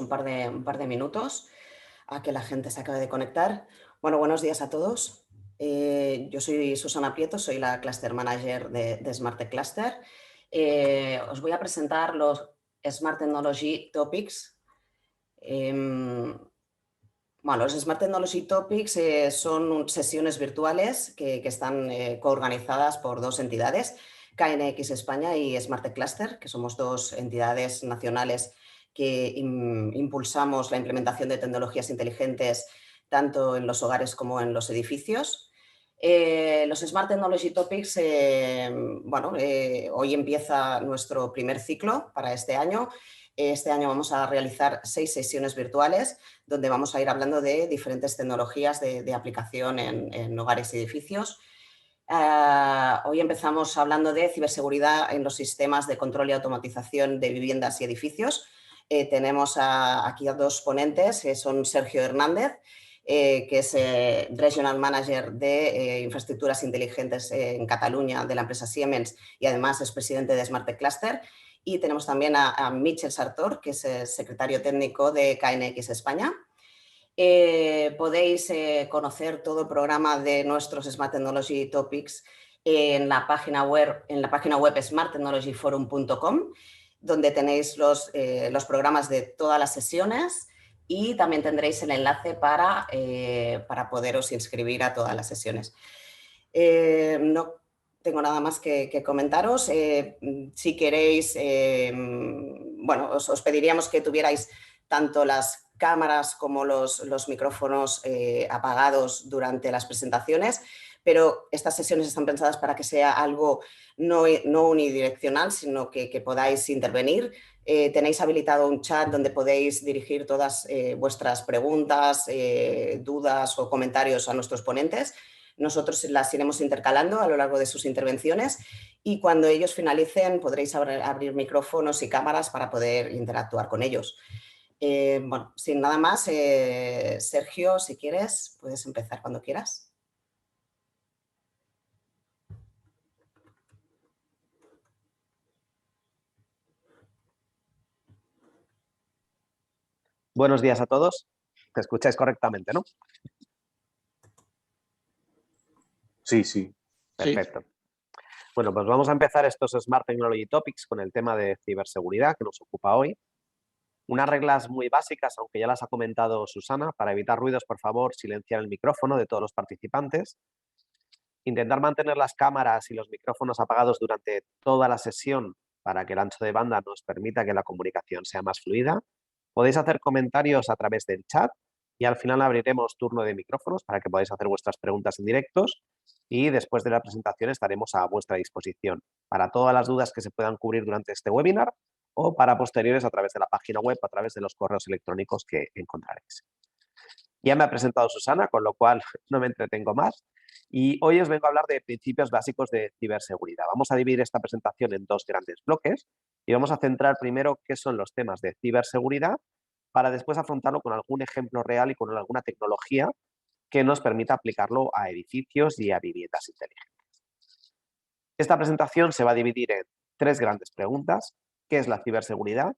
un par de minutos a que la gente se acabe de conectar. Bueno, buenos días a todos. Yo soy Susana Prieto, soy la Cluster Manager de Smart Tech Cluster. Os voy a presentar los Smart Technology Topics. Bueno, los Smart Technology Topics son sesiones virtuales que están coorganizadas por dos entidades, KNX España y Smart Tech Cluster, que somos dos entidades nacionales que impulsamos la implementación de tecnologías inteligentes tanto en los hogares como en los edificios. Los Smart Technology Topics, hoy empieza nuestro primer ciclo para este año. Este año vamos a realizar 6 sesiones virtuales donde vamos a ir hablando de diferentes tecnologías de aplicación en hogares y edificios. Hoy empezamos hablando de ciberseguridad en los sistemas de control y automatización de viviendas y edificios. Tenemos aquí a dos ponentes, que son Sergio Hernández, que es Regional Manager de Infraestructuras Inteligentes en Cataluña de la empresa Siemens y además es presidente de Smart Tech Cluster. Y tenemos también a Michel Sartor, que es el secretario técnico de KNX España. Podéis conocer todo el programa de nuestros Smart Technology Topics en la página web smarttechnologyforum.com, donde tenéis los programas de todas las sesiones y también tendréis el enlace para poderos inscribir a todas las sesiones. No tengo nada más que comentaros. Si queréis, os pediríamos que tuvierais tanto las cámaras como los micrófonos apagados durante las presentaciones, pero estas sesiones están pensadas para que sea algo no unidireccional, sino que podáis intervenir. Tenéis habilitado un chat donde podéis dirigir todas vuestras preguntas, dudas o comentarios a nuestros ponentes. Nosotros las iremos intercalando a lo largo de sus intervenciones y cuando ellos finalicen podréis abrir micrófonos y cámaras para poder interactuar con ellos. Sin nada más, Sergio, si quieres, puedes empezar cuando quieras. Buenos días a todos. ¿Te escucháis correctamente, no? Sí. Perfecto. Bueno, pues vamos a empezar estos Smart Technology Topics con el tema de ciberseguridad que nos ocupa hoy. Unas reglas muy básicas, aunque ya las ha comentado Susana, para evitar ruidos, por favor, silenciar el micrófono de todos los participantes. Intentar mantener las cámaras y los micrófonos apagados durante toda la sesión para que el ancho de banda nos permita que la comunicación sea más fluida. Podéis hacer comentarios a través del chat y al final abriremos turno de micrófonos para que podáis hacer vuestras preguntas en directos y después de la presentación estaremos a vuestra disposición para todas las dudas que se puedan cubrir durante este webinar o para posteriores a través de la página web, a través de los correos electrónicos que encontraréis. Ya me ha presentado Susana, con lo cual no me entretengo más. Y hoy os vengo a hablar de principios básicos de ciberseguridad. Vamos a dividir esta presentación en dos grandes bloques y vamos a centrar primero qué son los temas de ciberseguridad para después afrontarlo con algún ejemplo real y con alguna tecnología que nos permita aplicarlo a edificios y a viviendas inteligentes. Esta presentación se va a dividir en 3 grandes preguntas. ¿Qué es la ciberseguridad?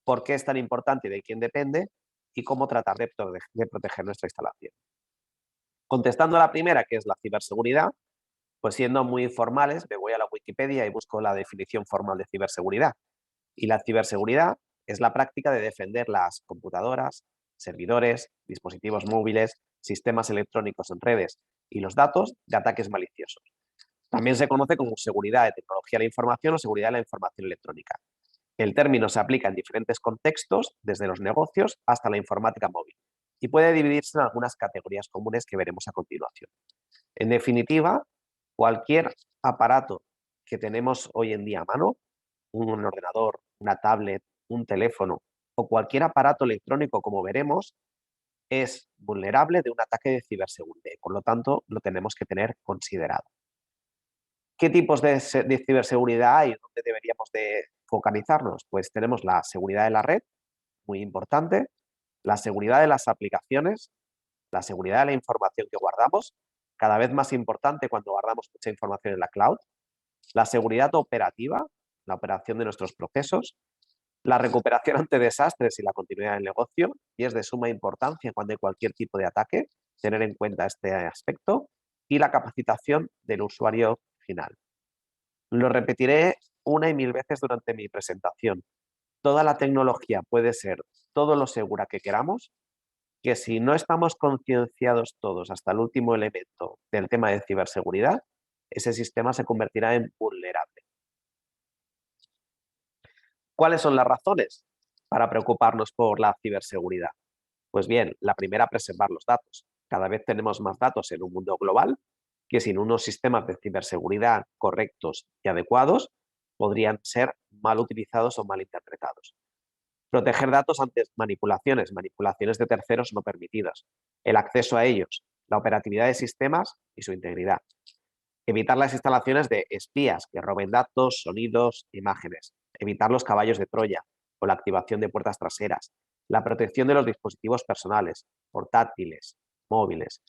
¿Por qué es tan importante y de quién depende? Y cómo tratar de proteger nuestra instalación. Contestando a la primera, que es la ciberseguridad, pues siendo muy formales, me voy a la Wikipedia y busco la definición formal de ciberseguridad. Y la ciberseguridad es la práctica de defender las computadoras, servidores, dispositivos móviles, sistemas electrónicos en redes y los datos de ataques maliciosos. También se conoce como seguridad de tecnología de la información o seguridad de la información electrónica. El término se aplica en diferentes contextos, desde los negocios hasta la informática móvil, y puede dividirse en algunas categorías comunes que veremos a continuación. En definitiva, cualquier aparato que tenemos hoy en día a mano, un ordenador, una tablet, un teléfono o cualquier aparato electrónico, como veremos, es vulnerable de un ataque de ciberseguridad. Por lo tanto, lo tenemos que tener considerado. ¿Qué tipos de ciberseguridad hay? ¿Dónde deberíamos de focalizarnos? Pues tenemos la seguridad de la red, muy importante, la seguridad de las aplicaciones, la seguridad de la información que guardamos, cada vez más importante cuando guardamos mucha información en la cloud, la seguridad operativa, la operación de nuestros procesos, La recuperación ante desastres y la continuidad del negocio, y es de suma importancia cuando hay cualquier tipo de ataque, tener en cuenta este aspecto, y la capacitación del usuario final. Lo repetiré una y mil veces durante mi presentación. Toda la tecnología puede ser todo lo segura que queramos, que si no estamos concienciados todos hasta el último elemento del tema de ciberseguridad, ese sistema se convertirá en vulnerable. ¿Cuáles son las razones para preocuparnos por la ciberseguridad? Pues bien, la primera, preservar los datos. Cada vez tenemos más datos en un mundo global que sin unos sistemas de ciberseguridad correctos y adecuados podrían ser mal utilizados o mal interpretados. Proteger datos ante manipulaciones de terceros no permitidas, el acceso a ellos, la operatividad de sistemas y su integridad. Evitar las instalaciones de espías que roben datos, sonidos, imágenes. Evitar los caballos de Troya o la activación de puertas traseras. La protección de los dispositivos personales, portátiles, móviles.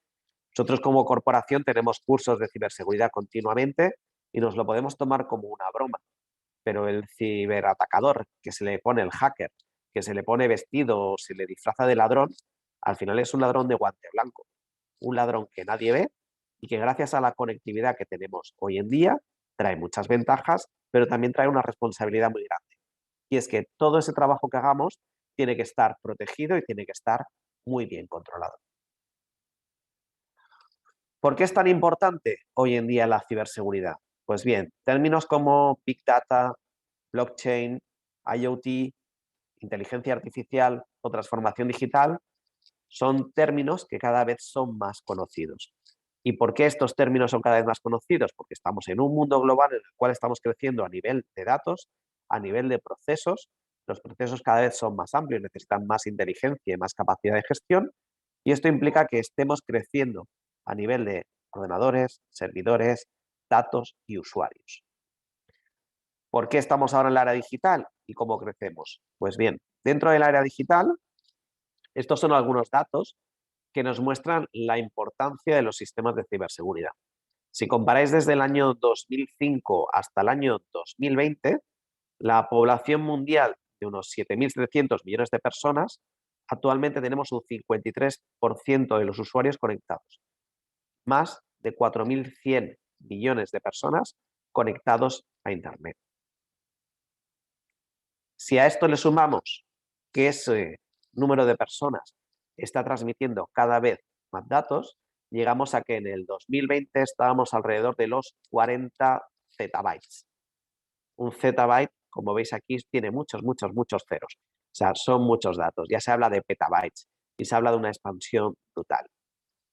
Nosotros como corporación tenemos cursos de ciberseguridad continuamente y nos lo podemos tomar como una broma, pero el ciberatacador que se le pone, el hacker, que se le pone vestido o se le disfraza de ladrón, al final es un ladrón de guante blanco, un ladrón que nadie ve y que gracias a la conectividad que tenemos hoy en día trae muchas ventajas, pero también trae una responsabilidad muy grande. Y es que todo ese trabajo que hagamos tiene que estar protegido y tiene que estar muy bien controlado. ¿Por qué es tan importante hoy en día la ciberseguridad? Pues bien, términos como Big Data, blockchain, IoT, inteligencia artificial o transformación digital son términos que cada vez son más conocidos. ¿Y por qué estos términos son cada vez más conocidos? Porque estamos en un mundo global en el cual estamos creciendo a nivel de datos, a nivel de procesos. Los procesos cada vez son más amplios, necesitan más inteligencia y más capacidad de gestión. Y esto implica que estemos creciendo a nivel de ordenadores, servidores, datos y usuarios. ¿Por qué estamos ahora en la era digital y cómo crecemos? Pues bien, dentro del área digital, estos son algunos datos que nos muestran la importancia de los sistemas de ciberseguridad. Si comparáis desde el año 2005 hasta el año 2020, la población mundial de unos 7.700 millones de personas, actualmente tenemos un 53% de los usuarios conectados. Más de 4.100 millones de personas conectados a Internet. Si a esto le sumamos que ese número de personas está transmitiendo cada vez más datos, llegamos a que en el 2020 estábamos alrededor de los 40 zettabytes. Un zettabyte, como veis aquí, tiene muchos ceros. O sea, son muchos datos. Ya se habla de petabytes y se habla de una expansión brutal.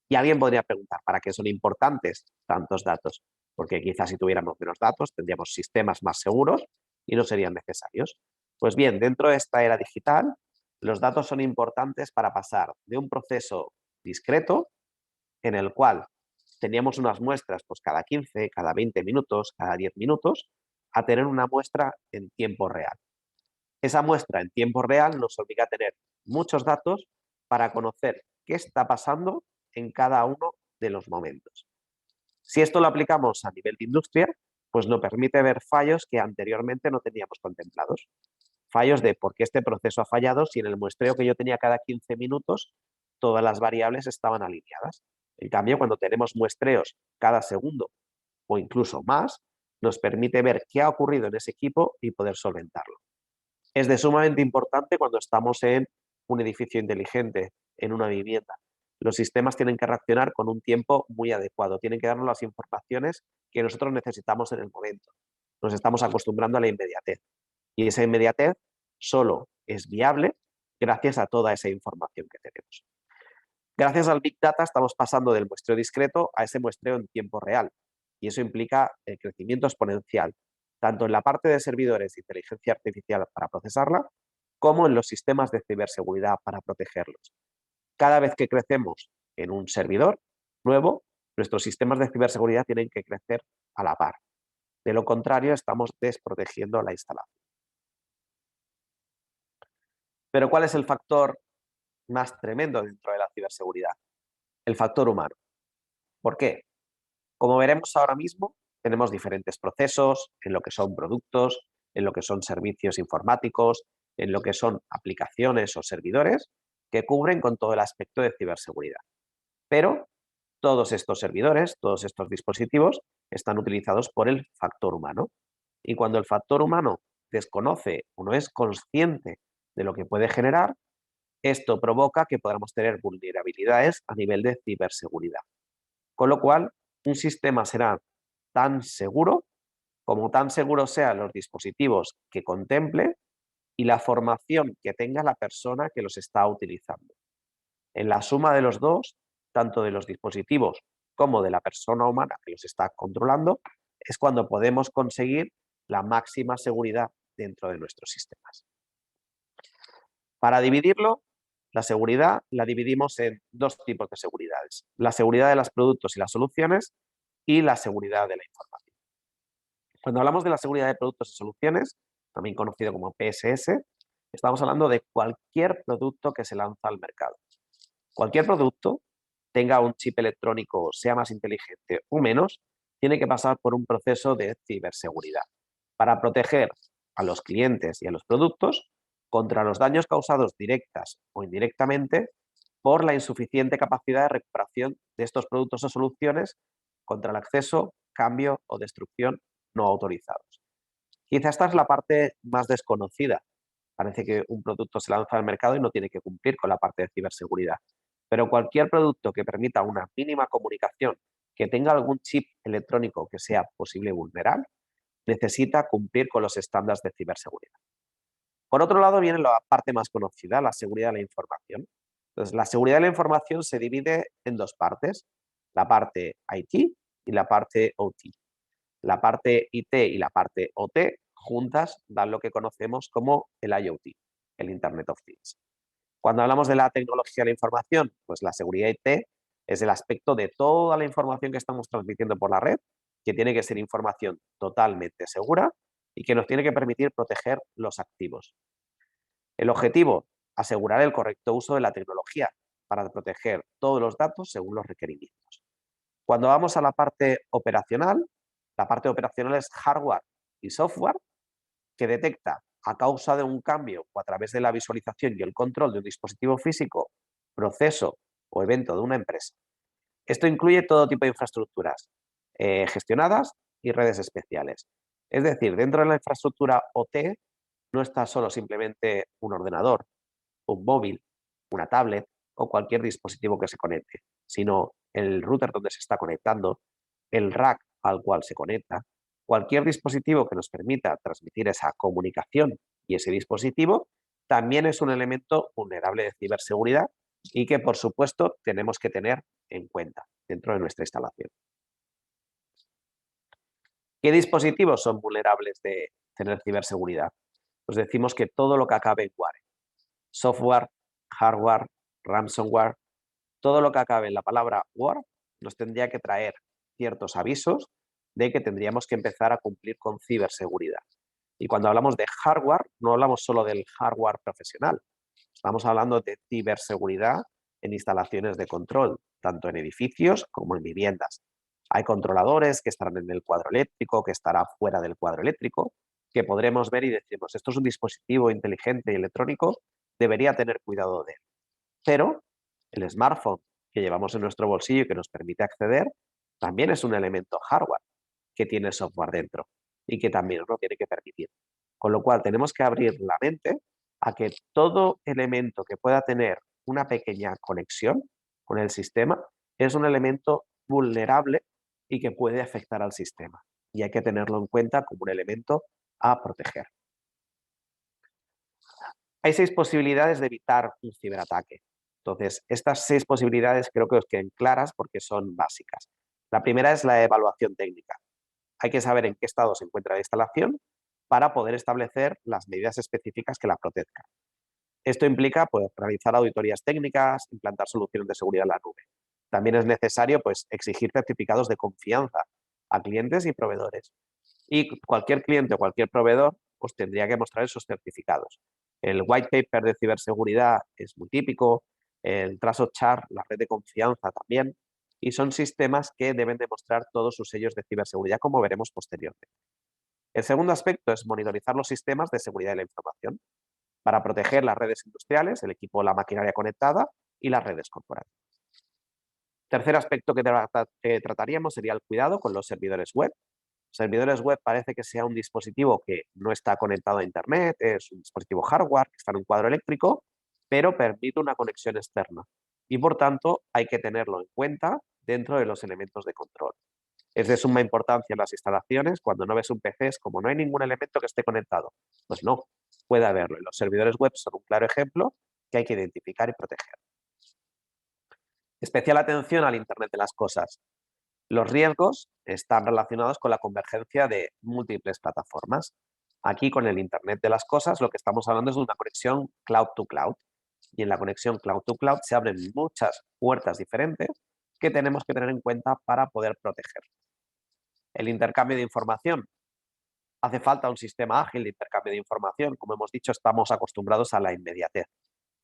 Y alguien podría preguntar, ¿para qué son importantes tantos datos? Porque quizás si tuviéramos menos datos tendríamos sistemas más seguros y no serían necesarios. Pues bien, dentro de esta era digital, los datos son importantes para pasar de un proceso discreto en el cual teníamos unas muestras pues cada 15, cada 20 minutos, cada 10 minutos, a tener una muestra en tiempo real. Esa muestra en tiempo real nos obliga a tener muchos datos para conocer qué está pasando en cada uno de los momentos. Si esto lo aplicamos a nivel de industria, pues nos permite ver fallos que anteriormente no teníamos contemplados. Fallos de por qué este proceso ha fallado si en el muestreo que yo tenía cada 15 minutos todas las variables estaban alineadas. En cambio, cuando tenemos muestreos cada segundo o incluso más, nos permite ver qué ha ocurrido en ese equipo y poder solventarlo. Es de sumamente importante cuando estamos en un edificio inteligente, en una vivienda. Los sistemas tienen que reaccionar con un tiempo muy adecuado, tienen que darnos las informaciones que nosotros necesitamos en el momento. Nos estamos acostumbrando a la inmediatez y esa inmediatez solo es viable gracias a toda esa información que tenemos. Gracias al Big Data estamos pasando del muestreo discreto a ese muestreo en tiempo real y eso implica el crecimiento exponencial, tanto en la parte de servidores de inteligencia artificial para procesarla, como en los sistemas de ciberseguridad para protegerlos. Cada vez que crecemos en un servidor nuevo, nuestros sistemas de ciberseguridad tienen que crecer a la par. De lo contrario, estamos desprotegiendo la instalación. Pero ¿cuál es el factor más tremendo dentro de la ciberseguridad? El factor humano. ¿Por qué? Como veremos ahora mismo, tenemos diferentes procesos en lo que son productos, en lo que son servicios informáticos, en lo que son aplicaciones o servidores que cubren con todo el aspecto de ciberseguridad. Pero todos estos servidores, todos estos dispositivos están utilizados por el factor humano. Y cuando el factor humano desconoce o no es consciente de lo que puede generar, esto provoca que podamos tener vulnerabilidades a nivel de ciberseguridad. Con lo cual, un sistema será tan seguro como tan seguros sean los dispositivos que contemple y la formación que tenga la persona que los está utilizando. En la suma de los dos, tanto de los dispositivos como de la persona humana que los está controlando, es cuando podemos conseguir la máxima seguridad dentro de nuestros sistemas. Para dividirlo, la seguridad la dividimos en dos tipos de seguridades: la seguridad de los productos y las soluciones y la seguridad de la información. Cuando hablamos de la seguridad de productos y soluciones, también conocido como PSS, estamos hablando de cualquier producto que se lanza al mercado. Cualquier producto, tenga un chip electrónico, sea más inteligente o menos, tiene que pasar por un proceso de ciberseguridad para proteger a los clientes y a los productos contra los daños causados directas o indirectamente por la insuficiente capacidad de recuperación de estos productos o soluciones contra el acceso, cambio o destrucción no autorizados. Quizá esta es la parte más desconocida. Parece que un producto se lanza al mercado y no tiene que cumplir con la parte de ciberseguridad. Pero cualquier producto que permita una mínima comunicación, que tenga algún chip electrónico que sea posible vulnerar, necesita cumplir con los estándares de ciberseguridad. Por otro lado, viene la parte más conocida, la seguridad de la información. Entonces, la seguridad de la información se divide en dos partes: la parte IT y la parte OT. La parte IT y la parte OT juntas dan lo que conocemos como el IoT, el Internet of Things. Cuando hablamos de la tecnología de la información, pues la seguridad IT es el aspecto de toda la información que estamos transmitiendo por la red, que tiene que ser información totalmente segura y que nos tiene que permitir proteger los activos. El objetivo, asegurar el correcto uso de la tecnología para proteger todos los datos según los requerimientos. Cuando vamos a la parte operacional es hardware y software que detecta a causa de un cambio o a través de la visualización y el control de un dispositivo físico, proceso o evento de una empresa. Esto incluye todo tipo de infraestructuras gestionadas y redes especiales. Es decir, dentro de la infraestructura OT no está solo simplemente un ordenador, un móvil, una tablet o cualquier dispositivo que se conecte, sino el router donde se está conectando, el rack al cual se conecta, cualquier dispositivo que nos permita transmitir esa comunicación y ese dispositivo también es un elemento vulnerable de ciberseguridad y que, por supuesto, tenemos que tener en cuenta dentro de nuestra instalación. ¿Qué dispositivos son vulnerables de tener ciberseguridad? Pues decimos que todo lo que acabe en ware, software, hardware, ransomware, todo lo que acabe en la palabra ware nos tendría que traer ciertos avisos de que tendríamos que empezar a cumplir con ciberseguridad. Y cuando hablamos de hardware, no hablamos solo del hardware profesional, estamos hablando de ciberseguridad en instalaciones de control, tanto en edificios como en viviendas. Hay controladores que estarán en el cuadro eléctrico, que estará fuera del cuadro eléctrico, que podremos ver y decimos, esto es un dispositivo inteligente y electrónico, debería tener cuidado de él. Pero el smartphone que llevamos en nuestro bolsillo y que nos permite acceder, también es un elemento hardware que tiene software dentro y que también nos lo tiene que permitir. Con lo cual tenemos que abrir la mente a que todo elemento que pueda tener una pequeña conexión con el sistema es un elemento vulnerable y que puede afectar al sistema. Y hay que tenerlo en cuenta como un elemento a proteger. Hay 6 posibilidades de evitar un ciberataque. Entonces, estas 6 posibilidades creo que os queden claras porque son básicas. La primera es la evaluación técnica. Hay que saber en qué estado se encuentra la instalación para poder establecer las medidas específicas que la protejan. Esto implica pues, realizar auditorías técnicas, implantar soluciones de seguridad en la nube. También es necesario pues, exigir certificados de confianza a clientes y proveedores. Y cualquier cliente o cualquier proveedor pues, tendría que mostrar esos certificados. El white paper de ciberseguridad es muy típico, el Trust of Chart, la red de confianza también, y son sistemas que deben demostrar todos sus sellos de ciberseguridad, como veremos posteriormente. El segundo aspecto es monitorizar los sistemas de seguridad de la información. para proteger las redes industriales, el equipo, la maquinaria conectada y las redes corporativas. Tercer aspecto que trataríamos sería el cuidado con los servidores web. Servidores web parece que sea un dispositivo que no está conectado a Internet, es un dispositivo hardware que está en un cuadro eléctrico, pero permite una conexión externa y por tanto hay que tenerlo en cuenta dentro de los elementos de control. Es de suma importancia en las instalaciones. Cuando no ves un PC es como no hay ningún elemento que esté conectado. Pues no, puede haberlo. Y los servidores web son un claro ejemplo que hay que identificar y proteger. Especial atención al Internet de las cosas. Los riesgos están relacionados con la convergencia de múltiples plataformas. Aquí con el Internet de las cosas lo que estamos hablando es de una conexión cloud to cloud. Y en la conexión cloud to cloud se abren muchas puertas diferentes que tenemos que tener en cuenta para poder proteger. El intercambio de información. Hace falta un sistema ágil de intercambio de información. Como hemos dicho, estamos acostumbrados a la inmediatez.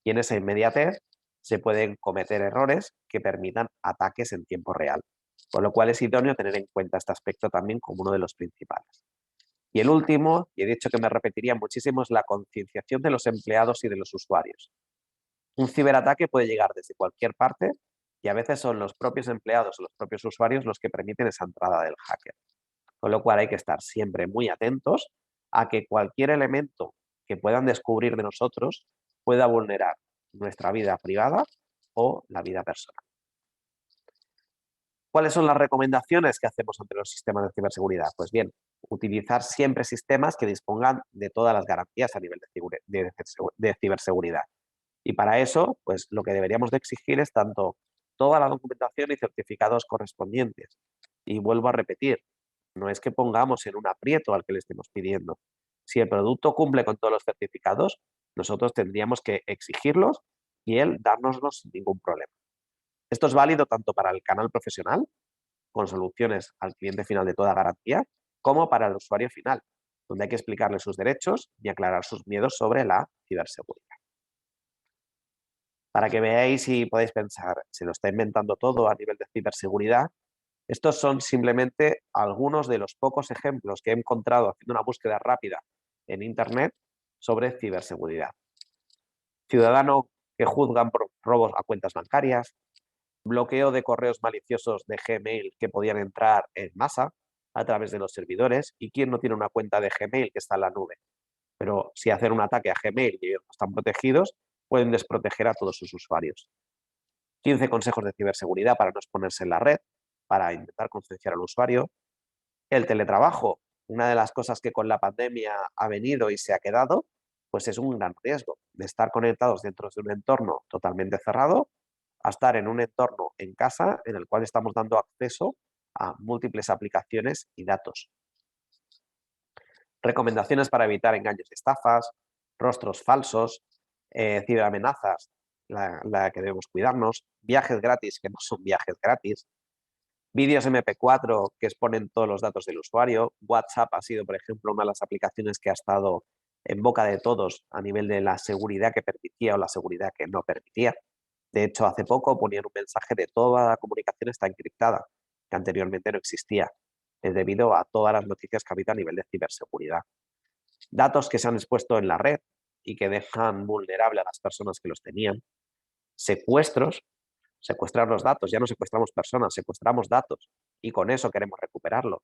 Y en esa inmediatez se pueden cometer errores que permitan ataques en tiempo real. Con lo cual es idóneo tener en cuenta este aspecto también como uno de los principales. Y el último, y he dicho que me repetiría muchísimo, es la concienciación de los empleados y de los usuarios. Un ciberataque puede llegar desde cualquier parte y a veces son los propios empleados o los propios usuarios los que permiten esa entrada del hacker. Con lo cual hay que estar siempre muy atentos a que cualquier elemento que puedan descubrir de nosotros pueda vulnerar nuestra vida privada o la vida personal. ¿Cuáles son las recomendaciones que hacemos ante los sistemas de ciberseguridad? Pues bien, utilizar siempre sistemas que dispongan de todas las garantías a nivel de ciberseguridad. Y para eso, pues lo que deberíamos de exigir es tanto toda la documentación y certificados correspondientes. Y vuelvo a repetir, no es que pongamos en un aprieto al que le estemos pidiendo. Si el producto cumple con todos los certificados, nosotros tendríamos que exigirlos y él dárnoslos sin ningún problema. Esto es válido tanto para el canal profesional, con soluciones al cliente final de toda garantía, como para el usuario final, donde hay que explicarle sus derechos y aclarar sus miedos sobre la ciberseguridad. Para que veáis y podáis pensar, se lo está inventando todo a nivel de ciberseguridad. Estos son simplemente algunos de los pocos ejemplos que he encontrado haciendo una búsqueda rápida en Internet sobre ciberseguridad. Ciudadano que juzgan por robos a cuentas bancarias, bloqueo de correos maliciosos de Gmail que podían entrar en masa a través de los servidores. ¿Y quién no tiene una cuenta de Gmail que está en la nube? Pero si hacen un ataque a Gmail y ellos no están protegidos, pueden desproteger a todos sus usuarios. 15 consejos de ciberseguridad para no exponerse en la red, para intentar concienciar al usuario. El teletrabajo, una de las cosas que con la pandemia ha venido y se ha quedado, pues es un gran riesgo de estar conectados dentro de un entorno totalmente cerrado a estar en un entorno en casa en el cual estamos dando acceso a múltiples aplicaciones y datos. Recomendaciones para evitar engaños y estafas, rostros falsos, ciberamenazas, la que debemos cuidarnos, viajes gratis que no son viajes gratis, vídeos MP4 que exponen todos los datos del usuario. WhatsApp ha sido, por ejemplo, una de las aplicaciones que ha estado en boca de todos a nivel de la seguridad que permitía o la seguridad que no permitía. De hecho, hace poco ponían un mensaje de toda la comunicación está encriptada, que anteriormente no existía, debido a todas las noticias que ha habido a nivel de ciberseguridad. Datos que se han expuesto en la red y que dejan vulnerable a las personas que los tenían. Secuestros, secuestrar los datos, ya no secuestramos personas, secuestramos datos y con eso queremos recuperarlo.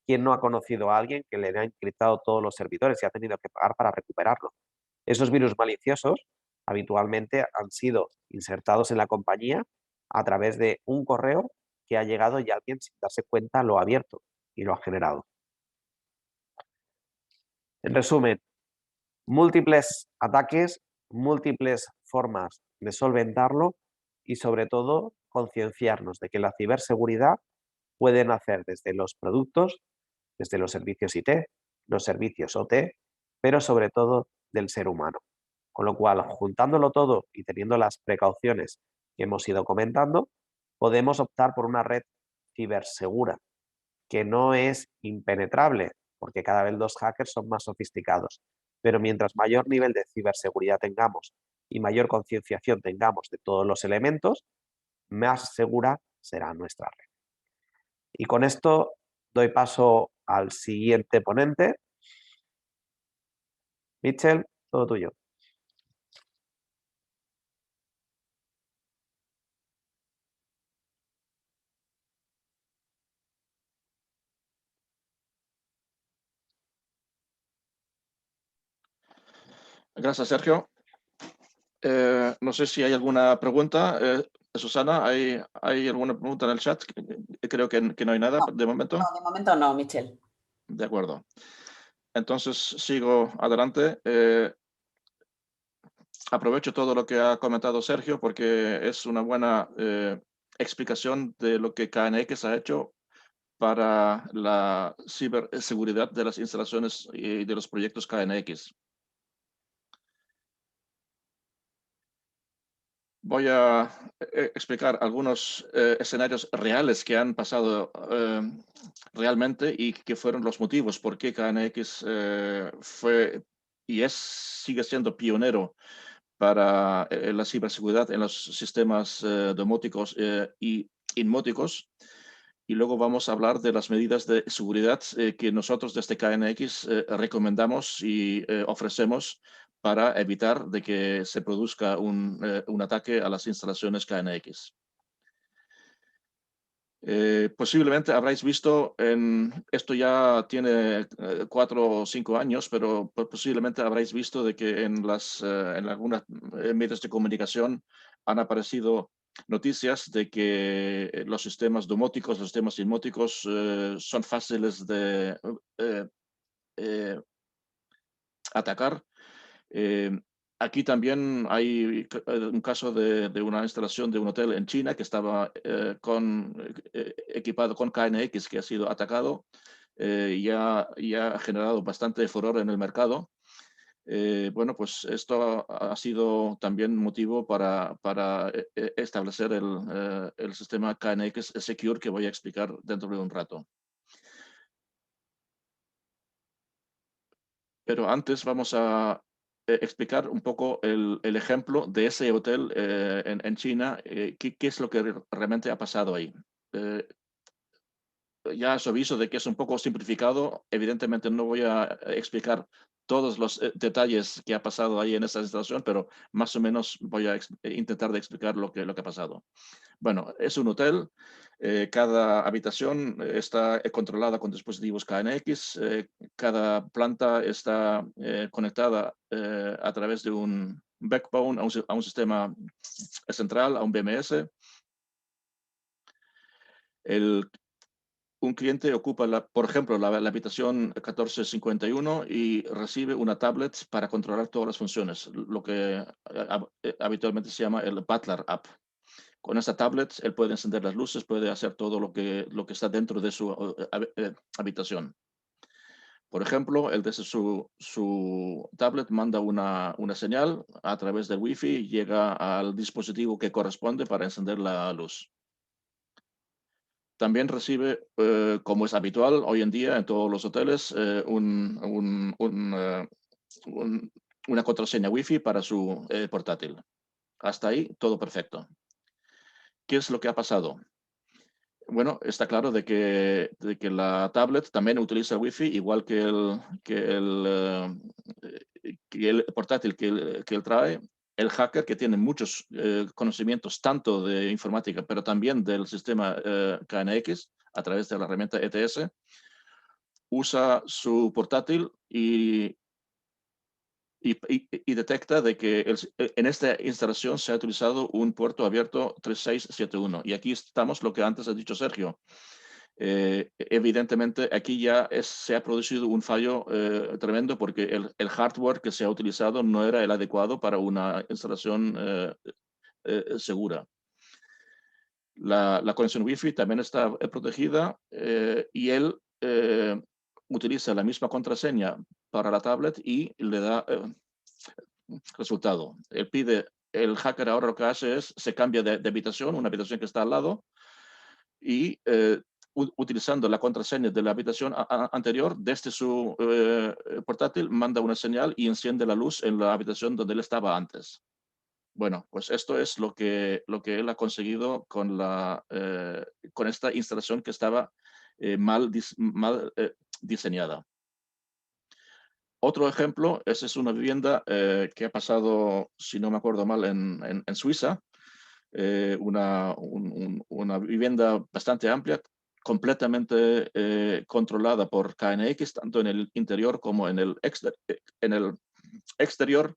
¿Quién no ha conocido a alguien que le ha encriptado todos los servidores y ha tenido que pagar para recuperarlo? Esos virus maliciosos habitualmente han sido insertados en la compañía a través de un correo que ha llegado y alguien sin darse cuenta lo ha abierto y lo ha generado. En resumen, múltiples ataques, múltiples formas de solventarlo y sobre todo concienciarnos de que la ciberseguridad puede nacer desde los productos, desde los servicios IT, los servicios OT, pero sobre todo del ser humano. Con lo cual, juntándolo todo y teniendo las precauciones que hemos ido comentando, podemos optar por una red cibersegura, que no es impenetrable, porque cada vez los hackers son más sofisticados. Pero mientras mayor nivel de ciberseguridad tengamos y mayor concienciación tengamos de todos los elementos, más segura será nuestra red. Y con esto doy paso al siguiente ponente. Mitchell, todo tuyo. Gracias, Sergio. No sé si hay alguna pregunta. Susana, ¿hay alguna pregunta en el chat? Creo que no hay nada de momento. No, de momento no, Michel. De acuerdo. Entonces, sigo adelante. Aprovecho todo lo que ha comentado Sergio porque es una buena explicación de lo que KNX ha hecho para la ciberseguridad de las instalaciones y de los proyectos KNX. Voy a explicar algunos escenarios reales que han pasado realmente y que fueron los motivos por qué KNX fue y sigue siendo pionero para la ciberseguridad en los sistemas domóticos y inmóticos. Y luego vamos a hablar de las medidas de seguridad que nosotros desde KNX recomendamos y ofrecemos para evitar de que se produzca un ataque a las instalaciones KNX. Posiblemente habréis visto, esto ya tiene 4 o 5 años, pero posiblemente habréis visto de que en algunos medios de comunicación han aparecido noticias de que los sistemas domóticos, los sistemas inmóticos son fáciles de atacar. Aquí también hay un caso de una instalación de un hotel en China que estaba equipado con KNX que ha sido atacado y ha generado bastante furor en el mercado. Bueno, pues esto ha sido también motivo para establecer el sistema KNX Secure que voy a explicar dentro de un rato. Pero antes vamos a explicar un poco el ejemplo de ese hotel en China. ¿Qué es lo que realmente ha pasado ahí? Ya os aviso de que es un poco simplificado. Evidentemente no voy a explicar todos los detalles que ha pasado ahí en esa instalación, pero más o menos voy a intentar de explicar lo que ha pasado. Bueno, es un hotel. Cada habitación está controlada con dispositivos KNX. Cada planta está conectada a través de un backbone a un sistema central, a un BMS. Un cliente ocupa, por ejemplo, la habitación 1451 y recibe una tablet para controlar todas las funciones, lo que habitualmente se llama el Butler App. Con esta tablet, él puede encender las luces, puede hacer todo lo que está dentro de su habitación. Por ejemplo, él desde su tablet manda una señal a través del Wi-Fi y llega al dispositivo que corresponde para encender la luz. También recibe, como es habitual hoy en día en todos los hoteles, una contraseña Wi-Fi para su portátil. Hasta ahí, todo perfecto. ¿Qué es lo que ha pasado? Bueno, está claro de que la tablet también utiliza Wi-Fi, igual que el portátil que él trae. El hacker, que tiene muchos conocimientos tanto de informática, pero también del sistema KNX a través de la herramienta ETS, usa su portátil y detecta de que en esta instalación se ha utilizado un puerto abierto 3671. Y aquí estamos lo que antes ha dicho Sergio. Evidentemente, aquí ya se ha producido un fallo tremendo porque el hardware que se ha utilizado no era el adecuado para una instalación segura. La conexión Wi-Fi también está protegida y él utiliza la misma contraseña para la tablet y le da resultado. El hacker ahora lo que hace es, se cambia de habitación, una habitación que está al lado, y utilizando la contraseña de la habitación anterior, desde su portátil, manda una señal y enciende la luz en la habitación donde él estaba antes. Bueno, pues esto es lo que él ha conseguido con esta instalación que estaba mal diseñada. Otro ejemplo, esa es una vivienda que ha pasado, si no me acuerdo mal, en Suiza. Una vivienda bastante amplia, completamente controlada por KNX, tanto en el interior como en el exterior,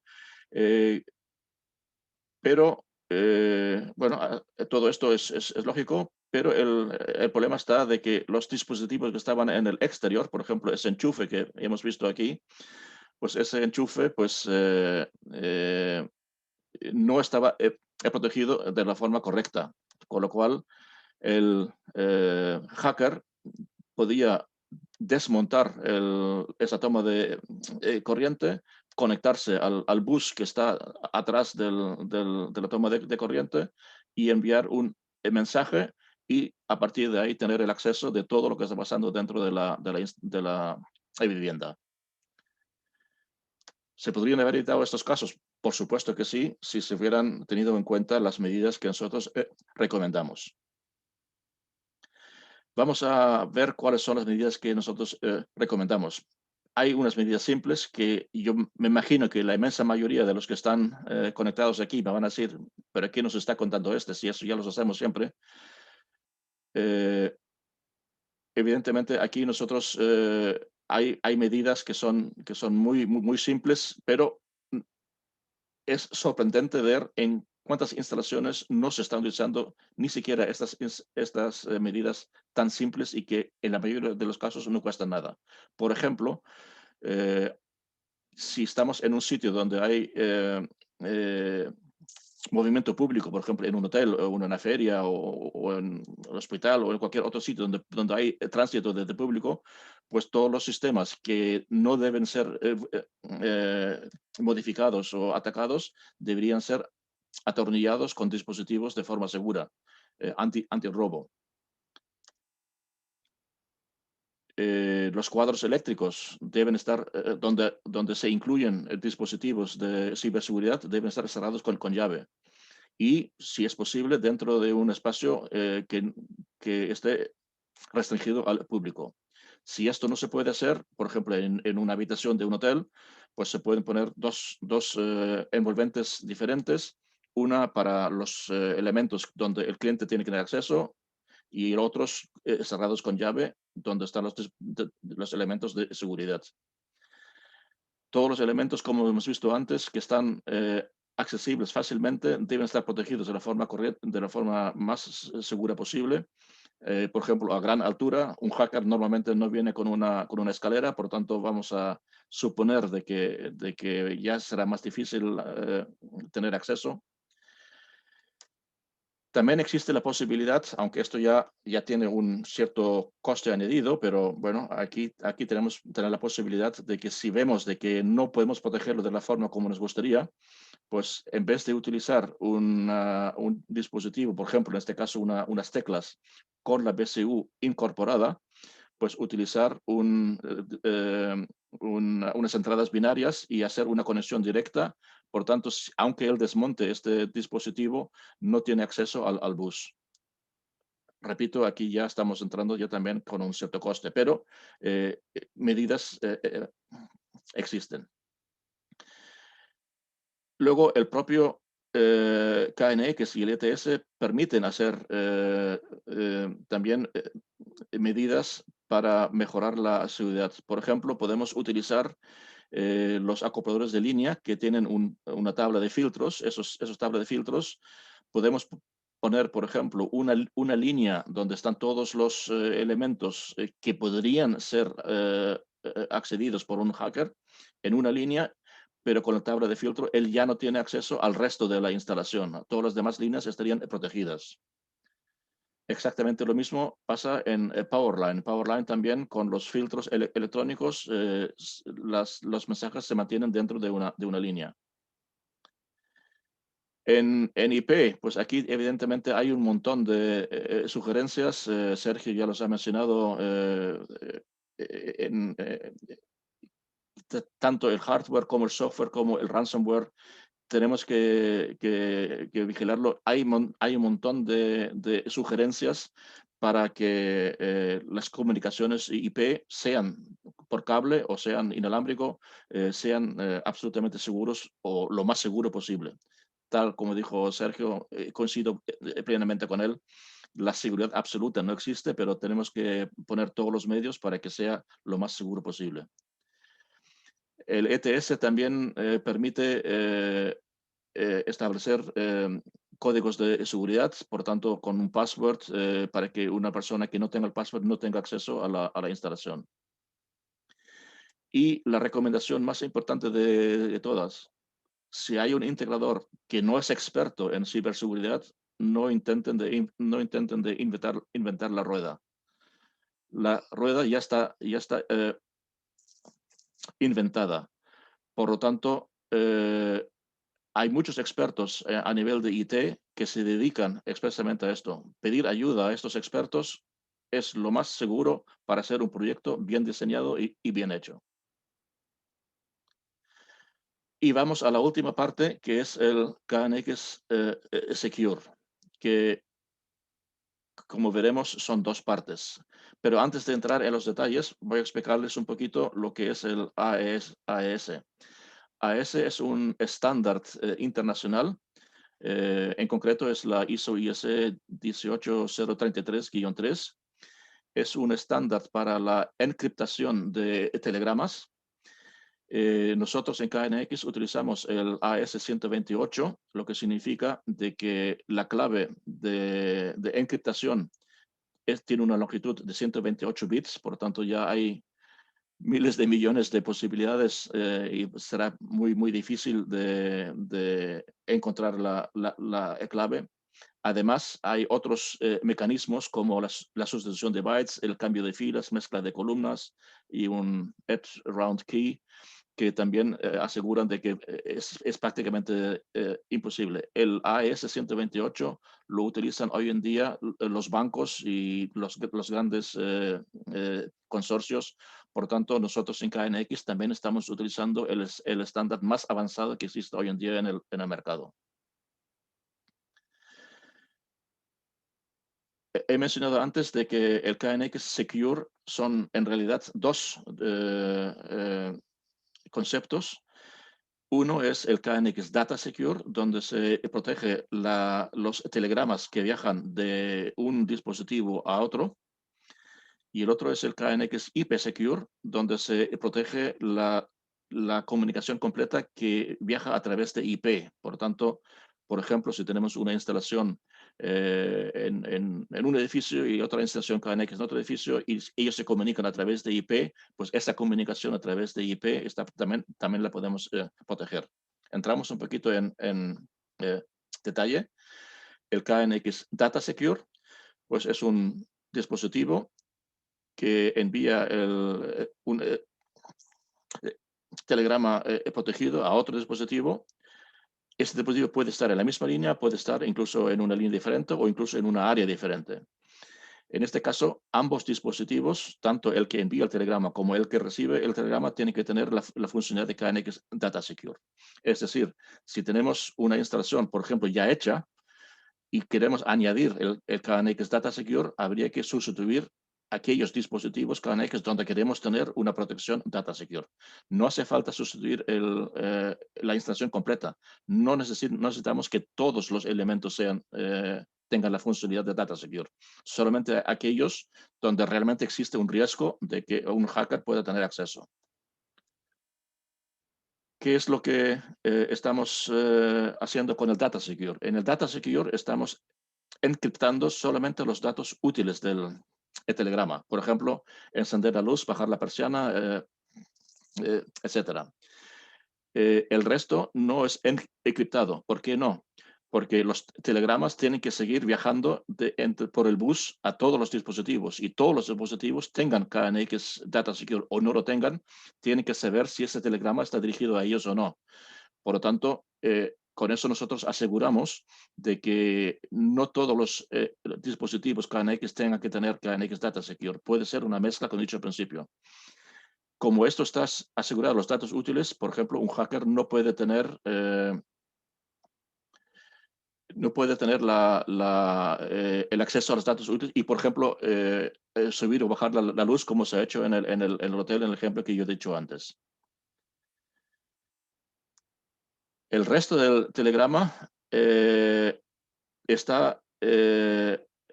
pero bueno, todo esto es lógico, pero el problema está de que los dispositivos que estaban en el exterior, por ejemplo, ese enchufe que hemos visto aquí, pues ese enchufe pues, no estaba protegido de la forma correcta, con lo cual el hacker podía desmontar esa toma de corriente, conectarse al bus que está atrás de la toma de corriente y enviar un mensaje y a partir de ahí tener el acceso de todo lo que está pasando dentro de la vivienda. ¿Se podrían haber evitado estos casos? Por supuesto que sí, si se hubieran tenido en cuenta las medidas que nosotros recomendamos. Vamos a ver cuáles son las medidas que nosotros recomendamos. Hay unas medidas simples que yo me imagino que la inmensa mayoría de los que están conectados aquí me van a decir, ¿pero qué nos está contando este? Si eso ya lo hacemos siempre. Evidentemente aquí nosotros hay medidas que son muy simples, pero es sorprendente ver en cuántas instalaciones no se están utilizando ni siquiera estas medidas tan simples y que en la mayoría de los casos no cuestan nada. Por ejemplo, si estamos en un sitio donde hay movimiento público, por ejemplo, en un hotel o en una feria o en un hospital o en cualquier otro sitio donde hay tránsito de público, pues todos los sistemas que no deben ser modificados o atacados deberían ser atornillados con dispositivos de forma segura, anti-robo. Los cuadros eléctricos deben estar, donde se incluyen dispositivos de ciberseguridad, deben estar cerrados con llave. Y, si es posible, dentro de un espacio que esté restringido al público. Si esto no se puede hacer, por ejemplo, en una habitación de un hotel, pues se pueden poner dos envolventes diferentes, una para los elementos donde el cliente tiene que tener acceso y otros cerrados con llave, donde están los elementos de seguridad. Todos los elementos, como hemos visto antes, que están accesibles fácilmente, deben estar protegidos de la forma correcta, de la forma más segura posible. Por ejemplo, a gran altura, un hacker normalmente no viene con una escalera, por lo tanto vamos a suponer de que ya será más difícil tener acceso. También existe la posibilidad, aunque esto ya tiene un cierto coste añadido, pero bueno, aquí tenemos la posibilidad de que si vemos de que no podemos protegerlo de la forma como nos gustaría, pues en vez de utilizar un dispositivo, por ejemplo, en este caso unas teclas con la BCU incorporada, pues utilizar unas entradas binarias y hacer una conexión directa. Por tanto, aunque él desmonte este dispositivo, no tiene acceso al bus. Repito, aquí ya estamos entrando ya también con un cierto coste, pero medidas existen. Luego, el propio KNX y el ETS permiten hacer también medidas para mejorar la seguridad. Por ejemplo, podemos utilizar los acopladores de línea que tienen una tabla de filtros. Esos tablas de filtros podemos poner, por ejemplo, una línea donde están todos los elementos que podrían ser accedidos por un hacker en una línea, pero con la tabla de filtro él ya no tiene acceso al resto de la instalación. Todas las demás líneas estarían protegidas. Exactamente lo mismo pasa en Powerline. Powerline también con los filtros electrónicos, los mensajes se mantienen dentro de una línea. En IP, pues aquí evidentemente hay un montón de sugerencias. Sergio ya los ha mencionado. Tanto el hardware como el software como el ransomware tenemos que vigilarlo. Hay un montón de sugerencias para que las comunicaciones IP, sean por cable o sean inalámbrico, sean absolutamente seguros o lo más seguro posible. Tal como dijo Sergio, coincido plenamente con él. La seguridad absoluta no existe, pero tenemos que poner todos los medios para que sea lo más seguro posible. El ETS también permite establecer códigos de seguridad, por tanto, con un password para que una persona que no tenga el password no tenga acceso a la instalación. Y la recomendación más importante de todas, si hay un integrador que no es experto en ciberseguridad, no intenten de inventar la rueda. La rueda ya está inventada. Por lo tanto, hay muchos expertos a nivel de IT que se dedican expresamente a esto. Pedir ayuda a estos expertos es lo más seguro para hacer un proyecto bien diseñado y bien hecho. Y vamos a la última parte, que es el KNX Secure, que como veremos son dos partes. Pero antes de entrar en los detalles, voy a explicarles un poquito lo que es el AES. AES es un estándar internacional. En concreto es la ISO/IEC 18033-3. Es un estándar para la encriptación de telegramas. Nosotros en KNX utilizamos el AES-128, lo que significa de que la clave de encriptación tiene una longitud de 128 bits, por lo tanto ya hay miles de millones de posibilidades y será muy difícil de encontrar la clave. Además, hay otros mecanismos como la sustitución de bytes, el cambio de filas, mezcla de columnas y un edge round key que también aseguran de que es prácticamente imposible. El AES-128 lo utilizan hoy en día los bancos y los grandes consorcios. Por tanto, nosotros en KNX también estamos utilizando el estándar más avanzado que existe hoy en día en el mercado. He mencionado antes de que el KNX Secure son en realidad dos conceptos. Uno es el KNX Data Secure, donde se protege los telegramas que viajan de un dispositivo a otro. Y el otro es el KNX IP Secure, donde se protege la comunicación completa que viaja a través de IP. Por tanto, por ejemplo, si tenemos una instalación en un edificio y otra instalación KNX en otro edificio y ellos se comunican a través de IP, pues esa comunicación a través de IP también la podemos proteger. Entramos un poquito en detalle. El KNX Data Secure, pues es un dispositivo que envía un telegrama protegido a otro dispositivo. Este dispositivo puede estar en la misma línea, puede estar incluso en una línea diferente o incluso en una área diferente. En este caso, ambos dispositivos, tanto el que envía el telegrama como el que recibe el telegrama, tienen que tener la funcionalidad de KNX Data Secure. Es decir, si tenemos una instalación, por ejemplo, ya hecha y queremos añadir el KNX Data Secure, habría que sustituir aquellos dispositivos KNX donde queremos tener una protección Data Secure. No hace falta sustituir la instalación completa. No necesitamos que todos los elementos tengan la funcionalidad de Data Secure. Solamente aquellos donde realmente existe un riesgo de que un hacker pueda tener acceso. ¿Qué es lo que estamos haciendo con el Data Secure? En el Data Secure estamos encriptando solamente los datos útiles del telegrama. Por ejemplo, encender la luz, bajar la persiana, etc. El resto no es encriptado. ¿Por qué no? Porque los telegramas tienen que seguir viajando por el bus a todos los dispositivos y todos los dispositivos tengan KNX Data Secure o no lo tengan, tienen que saber si ese telegrama está dirigido a ellos o no. Por lo tanto, con eso nosotros aseguramos de que no todos los dispositivos KNX tengan que tener KNX Data Secure. Puede ser una mezcla, como he dicho al principio. Como esto está asegurado los datos útiles, por ejemplo, un hacker no puede tener el acceso a los datos útiles y, por ejemplo, subir o bajar la luz como se ha hecho en el hotel, en el ejemplo que yo he dicho antes. El resto del telegrama está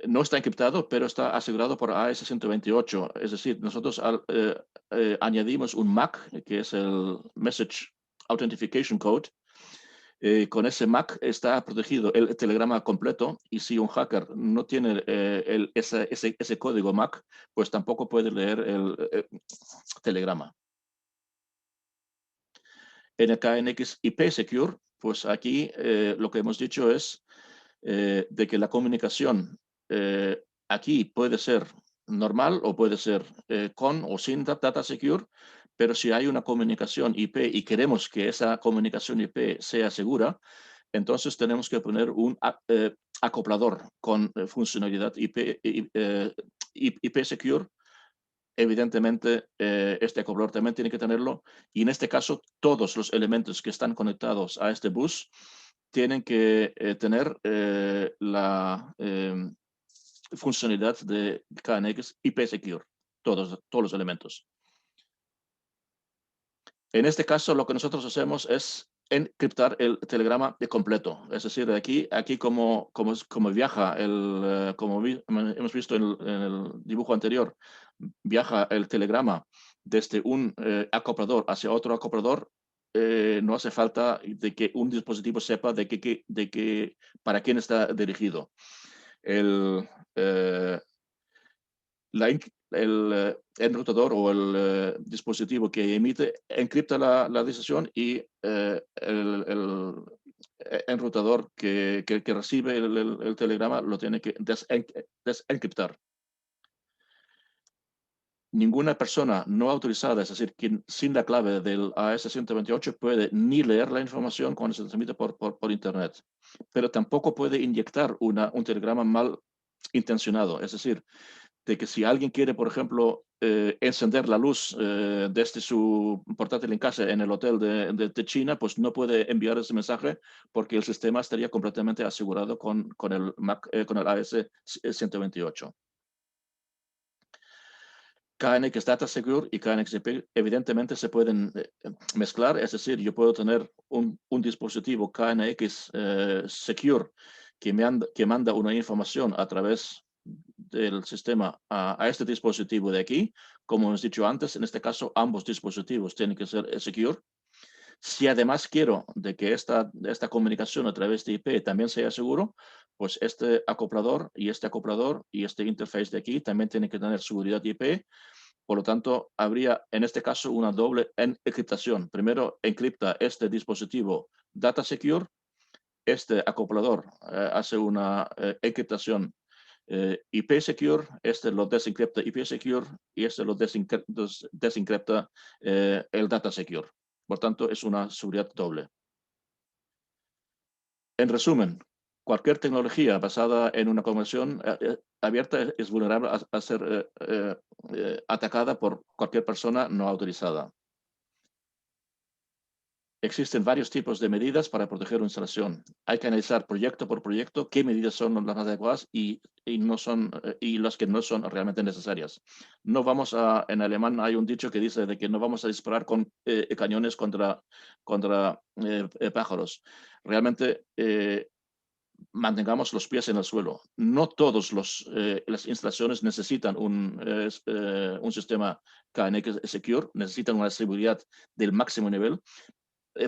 no está encriptado, pero está asegurado por AES-128. Es decir, nosotros añadimos un MAC, que es el Message Authentication Code. Con ese MAC está protegido el telegrama completo, y si un hacker no tiene ese código MAC, pues tampoco puede leer el telegrama. En el KNX IP Secure, pues aquí lo que hemos dicho es de que la comunicación aquí puede ser normal o puede ser con o sin Data Secure, pero si hay una comunicación IP y queremos que esa comunicación IP sea segura, entonces tenemos que poner un acoplador con funcionalidad IP Secure. Evidentemente, este acoplador también tiene que tenerlo, y en este caso todos los elementos que están conectados a este bus tienen que tener la funcionalidad de KNX IP Secure, todos los elementos. En este caso, lo que nosotros hacemos es encriptar el telegrama de completo. Es decir, aquí como viaja, como hemos visto en el dibujo anterior, viaja el telegrama desde un acoplador hacia otro acoplador. No hace falta de que un dispositivo sepa para quién está dirigido. El enrutador o el dispositivo que emite encripta la decisión, y el enrutador que recibe el telegrama lo tiene que desencriptar. Ninguna persona no autorizada, es decir, quien sin la clave del AES-128, puede ni leer la información cuando se transmite por Internet, pero tampoco puede inyectar un telegrama mal intencionado. Es decir, de que si alguien quiere, por ejemplo, encender la luz desde su portátil en casa en el hotel de China, pues no puede enviar ese mensaje, porque el sistema estaría completamente asegurado con el AES-128. KNX Data Secure y KNX IP evidentemente se pueden mezclar. Es decir, yo puedo tener un dispositivo KNX Secure que manda una información a través del sistema a este dispositivo de aquí. Como hemos dicho antes, en este caso ambos dispositivos tienen que ser secure. Si además quiero de que esta comunicación a través de IP también sea seguro, pues este acoplador y este interface de aquí también tienen que tener seguridad IP. Por lo tanto, habría en este caso una doble encriptación. Primero encripta este dispositivo Data Secure, este acoplador hace una encriptación IP Secure, este lo desencripta IP Secure, y este lo desencripta el Data Secure. Por tanto, es una seguridad doble. En resumen, cualquier tecnología basada en una conversión abierta es vulnerable a ser atacada por cualquier persona no autorizada. Existen varios tipos de medidas para proteger una instalación. Hay que analizar proyecto por proyecto qué medidas son las más adecuadas y las que no son realmente necesarias. En alemán hay un dicho que dice de que no vamos a disparar con cañones contra pájaros. Realmente mantengamos los pies en el suelo. No todas las instalaciones necesitan un sistema KNX Secure, necesitan una seguridad del máximo nivel.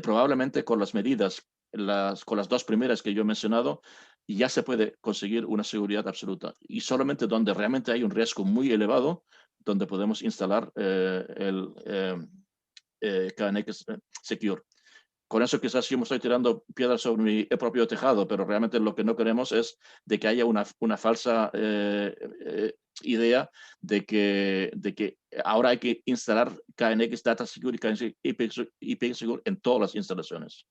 Probablemente con las medidas, con las dos primeras que yo he mencionado, ya se puede conseguir una seguridad absoluta. Y solamente donde realmente hay un riesgo muy elevado, donde podemos instalar el KNX Secure. Con eso quizás yo me estoy tirando piedras sobre mi propio tejado, pero realmente lo que no queremos es de que haya una falsa idea de que ahora hay que instalar KNX Data Secure y KNX IP Secure en todas las instalaciones.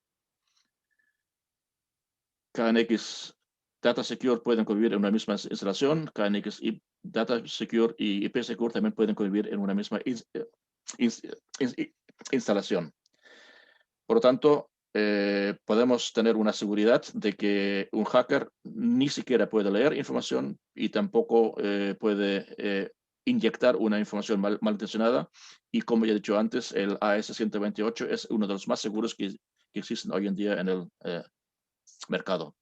KNX Data Secure pueden convivir en una misma instalación. KNX Data Secure y IP Secure también pueden convivir en una misma instalación. Por lo tanto, podemos tener una seguridad de que un hacker ni siquiera puede leer información y tampoco puede inyectar una información malintencionada. Y como ya he dicho antes, el AES-128 es uno de los más seguros que existen hoy en día en el mercado.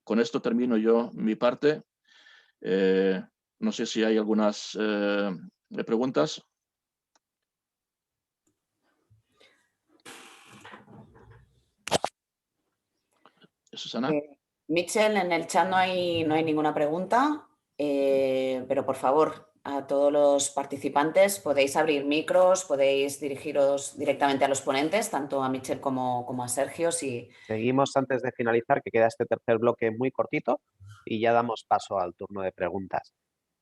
Con esto termino yo mi parte. No sé si hay algunas preguntas. Susana. Mitchell, en el chat no hay ninguna pregunta, pero por favor, a todos los participantes podéis abrir micros, podéis dirigiros directamente a los ponentes, tanto a Mitchell como a Sergio. Seguimos antes de finalizar, que queda este tercer bloque muy cortito y ya damos paso al turno de preguntas.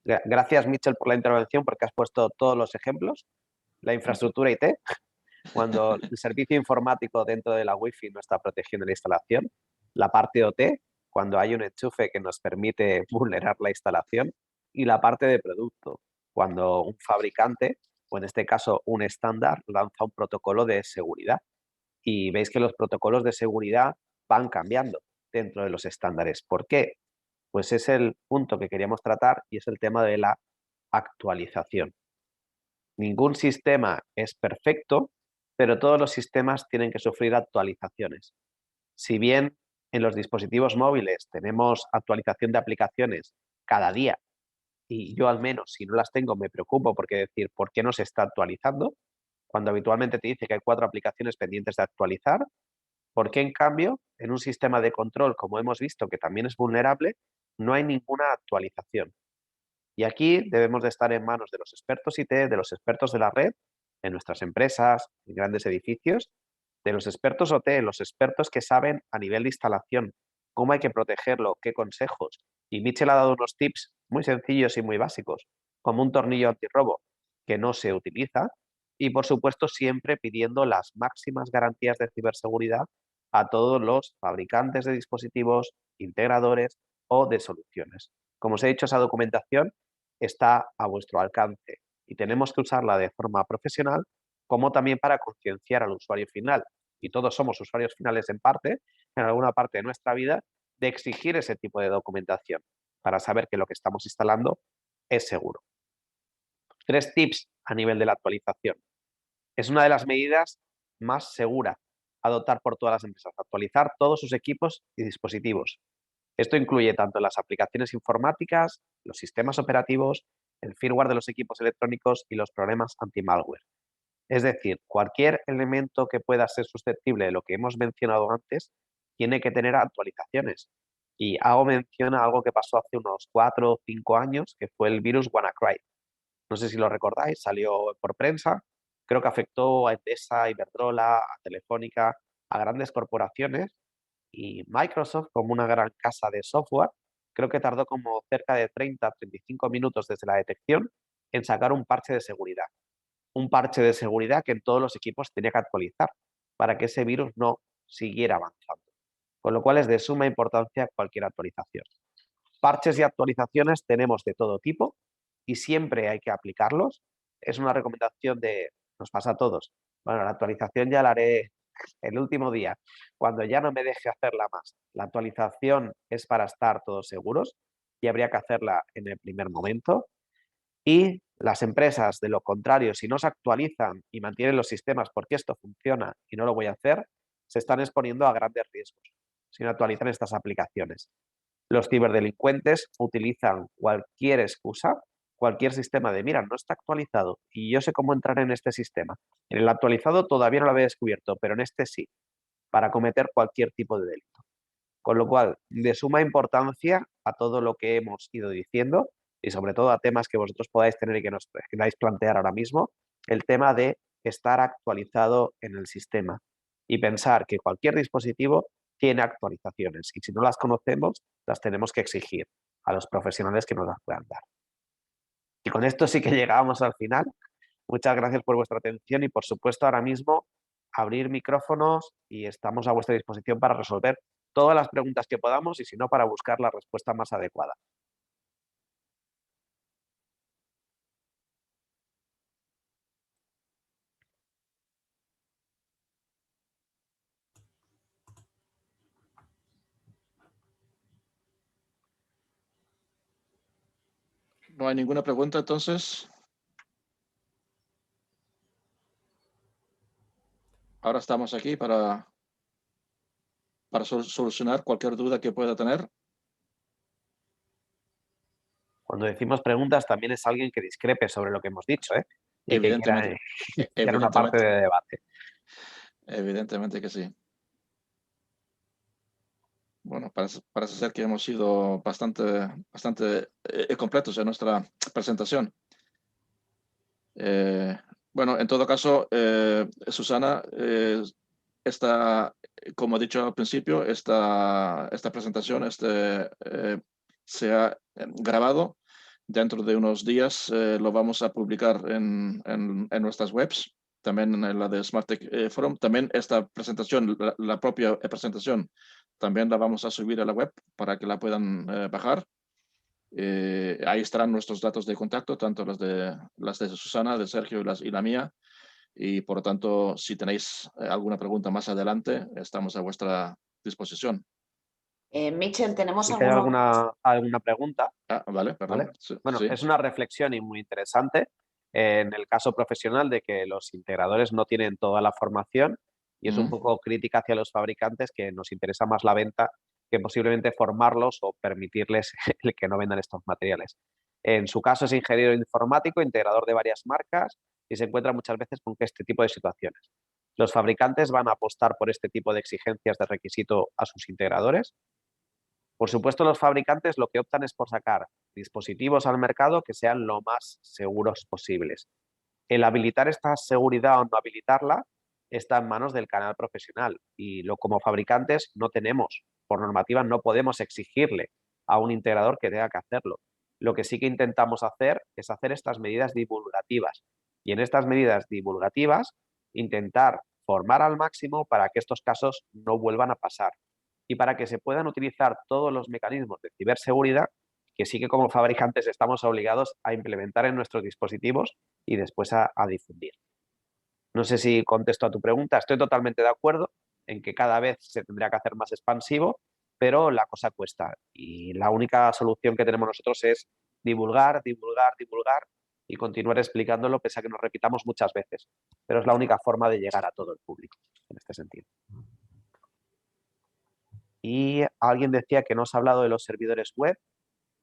Gracias, Mitchell, por la intervención, porque has puesto todos los ejemplos. La infraestructura IT, cuando el servicio informático dentro de la Wi-Fi no está protegiendo la instalación. La parte OT, cuando hay un enchufe que nos permite vulnerar la instalación. Y la parte de producto, cuando un fabricante, o en este caso un estándar, lanza un protocolo de seguridad. Y veis que los protocolos de seguridad van cambiando dentro de los estándares. ¿Por qué? Pues es el punto que queríamos tratar y es el tema de la actualización. Ningún sistema es perfecto, pero todos los sistemas tienen que sufrir actualizaciones. Si bien en los dispositivos móviles tenemos actualización de aplicaciones cada día, y yo al menos si no las tengo me preocupo porque decir, ¿por qué no se está actualizando? Cuando habitualmente te dice que hay 4 aplicaciones pendientes de actualizar, ¿por qué en cambio en un sistema de control, como hemos visto que también es vulnerable, no hay ninguna actualización? Y aquí debemos de estar en manos de los expertos IT, de los expertos de la red, en nuestras empresas, en grandes edificios, de los expertos OT, los expertos que saben a nivel de instalación cómo hay que protegerlo, qué consejos. Y Mitchell ha dado unos tips muy sencillos y muy básicos, como un tornillo antirrobo que no se utiliza y, por supuesto, siempre pidiendo las máximas garantías de ciberseguridad a todos los fabricantes de dispositivos, integradores o de soluciones. Como os he dicho, esa documentación está a vuestro alcance y tenemos que usarla de forma profesional como también para concienciar al usuario final. Y todos somos usuarios finales en parte, en alguna parte de nuestra vida, de exigir ese tipo de documentación para saber que lo que estamos instalando es seguro. 3 tips a nivel de la actualización. Es una de las medidas más seguras a adoptar por todas las empresas, actualizar todos sus equipos y dispositivos. Esto incluye tanto las aplicaciones informáticas, los sistemas operativos, el firmware de los equipos electrónicos y los problemas anti-malware. Es decir, cualquier elemento que pueda ser susceptible de lo que hemos mencionado antes tiene que tener actualizaciones. Y hago mención a algo que pasó hace unos 4 o 5 años, que fue el virus WannaCry. No sé si lo recordáis, salió por prensa, creo que afectó a Endesa, a Iberdrola, a Telefónica, a grandes corporaciones, y Microsoft, como una gran casa de software, creo que tardó como cerca de 30 a 35 minutos desde la detección en sacar un parche de seguridad. Un parche de seguridad que en todos los equipos tenía que actualizar para que ese virus no siguiera avanzando. Con lo cual es de suma importancia cualquier actualización. Parches y actualizaciones tenemos de todo tipo y siempre hay que aplicarlos. Es una recomendación nos pasa a todos. Bueno, la actualización ya la haré el último día, cuando ya no me deje hacerla más. La actualización es para estar todos seguros y habría que hacerla en el primer momento. Y las empresas, de lo contrario, si no se actualizan y mantienen los sistemas porque esto funciona y no lo voy a hacer, se están exponiendo a grandes riesgos si no actualizan estas aplicaciones. Los ciberdelincuentes utilizan cualquier excusa, cualquier sistema de, mira, no está actualizado y yo sé cómo entrar en este sistema. En el actualizado todavía no lo había descubierto, pero en este sí, para cometer cualquier tipo de delito. Con lo cual, de suma importancia a todo lo que hemos ido diciendo y sobre todo a temas que vosotros podáis tener y que nos queráis plantear ahora mismo, el tema de estar actualizado en el sistema y pensar que cualquier dispositivo tiene actualizaciones y si no las conocemos, las tenemos que exigir a los profesionales que nos las puedan dar. Y con esto sí que llegamos al final. Muchas gracias por vuestra atención y por supuesto ahora mismo abrir micrófonos y estamos a vuestra disposición para resolver todas las preguntas que podamos y si no para buscar la respuesta más adecuada. ¿No hay ninguna pregunta entonces? Ahora estamos aquí para solucionar cualquier duda que pueda tener. Cuando decimos preguntas también es alguien que discrepe sobre lo que hemos dicho, ¿eh? Y que quiera iniciar una parte de debate. Evidentemente que sí. Bueno, parece ser que hemos sido bastante completos en nuestra presentación. Bueno, en todo caso, Susana, como he dicho al principio, esta presentación se ha grabado. Dentro de unos días lo vamos a publicar en nuestras webs, también en la de SmartTech Forum. También esta presentación, la propia presentación, también la vamos a subir a la web para que la puedan bajar. Ahí estarán nuestros datos de contacto, tanto las de Susana, de Sergio y la mía. Y por lo tanto, si tenéis alguna pregunta más adelante, estamos a vuestra disposición. Mitchell, ¿tenemos ¿Sí que hay alguna pregunta? Vale, perdón. ¿Vale? Sí, bueno, sí. Es una reflexión y muy interesante en el caso profesional de que los integradores no tienen toda la formación y es un poco crítica hacia los fabricantes, que nos interesa más la venta que posiblemente formarlos o permitirles el que no vendan estos materiales. En su caso es ingeniero informático, integrador de varias marcas y se encuentra muchas veces con este tipo de situaciones. Los fabricantes van a apostar por este tipo de exigencias de requisito a sus integradores. Por supuesto, los fabricantes lo que optan es por sacar dispositivos al mercado que sean lo más seguros posibles. El habilitar esta seguridad o no habilitarla está en manos del canal profesional y como fabricantes no tenemos, por normativa, no podemos exigirle a un integrador que tenga que hacerlo. Lo que sí que intentamos hacer es hacer estas medidas divulgativas y en estas medidas divulgativas intentar formar al máximo para que estos casos no vuelvan a pasar y para que se puedan utilizar todos los mecanismos de ciberseguridad que sí que como fabricantes estamos obligados a implementar en nuestros dispositivos y después a difundir. No sé si contesto a tu pregunta. Estoy totalmente de acuerdo en que cada vez se tendría que hacer más expansivo, pero la cosa cuesta. Y la única solución que tenemos nosotros es divulgar, divulgar, divulgar y continuar explicándolo, pese a que nos repitamos muchas veces. Pero es la única forma de llegar a todo el público en este sentido. Y alguien decía que no os ha hablado de los servidores web.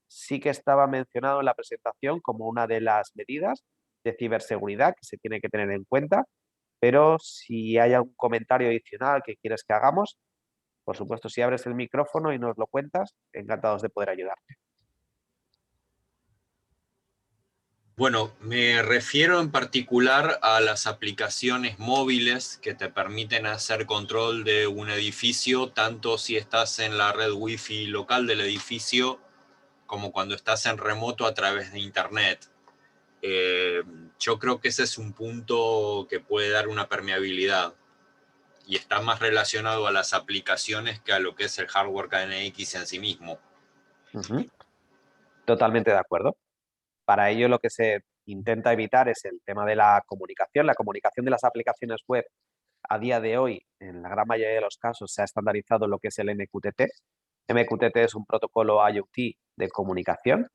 Sí que estaba mencionado en la presentación como una de las medidas de ciberseguridad que se tiene que tener en cuenta, pero si hay algún comentario adicional que quieres que hagamos, por supuesto, si abres el micrófono y nos lo cuentas, encantados de poder ayudarte. Bueno, me refiero en particular a las aplicaciones móviles que te permiten hacer control de un edificio, tanto si estás en la red Wi-Fi local del edificio como cuando estás en remoto a través de Internet. Yo creo que ese es un punto que puede dar una permeabilidad y está más relacionado a las aplicaciones que a lo que es el hardware KNX en sí mismo. Totalmente de acuerdo. Para ello lo que se intenta evitar es el tema de la comunicación. La comunicación de las aplicaciones web a día de hoy, en la gran mayoría de los casos, se ha estandarizado lo que es el MQTT. MQTT es un protocolo IoT de comunicación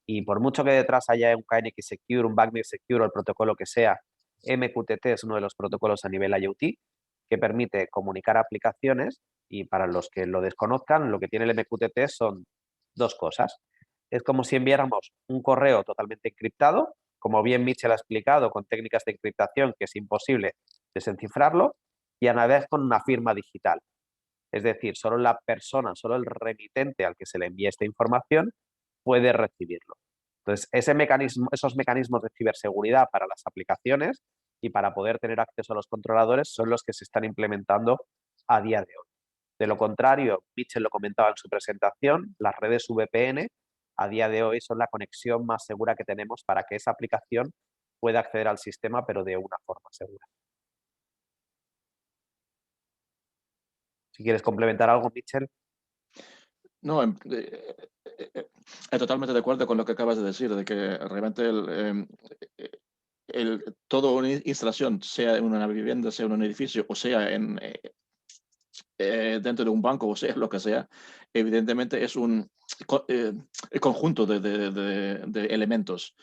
y por mucho que detrás haya un KNX Secure, un BACnet Secure o el protocolo que sea, MQTT es uno de los protocolos a nivel IoT que permite comunicar aplicaciones y para los que lo desconozcan, lo que tiene el MQTT son dos cosas. Es como si enviáramos un correo totalmente encriptado, como bien Mitchell ha explicado, con técnicas de encriptación que es imposible desencifrarlo, y a la vez con una firma digital. Es decir, solo la persona, solo el remitente al que se le envía esta información puede recibirlo. Entonces, esos mecanismos de ciberseguridad para las aplicaciones y para poder tener acceso a los controladores son los que se están implementando a día de hoy. De lo contrario, Mitchell lo comentaba en su presentación, las redes VPN a día de hoy son la conexión más segura que tenemos para que esa aplicación pueda acceder al sistema, pero de una forma segura. Si quieres complementar algo, Mitchell. No, totalmente de acuerdo con lo que acabas de decir, de que realmente toda una instalación, sea en una vivienda, sea en un edificio, o sea dentro de un banco, o sea lo que sea, evidentemente es un conjunto de elementos.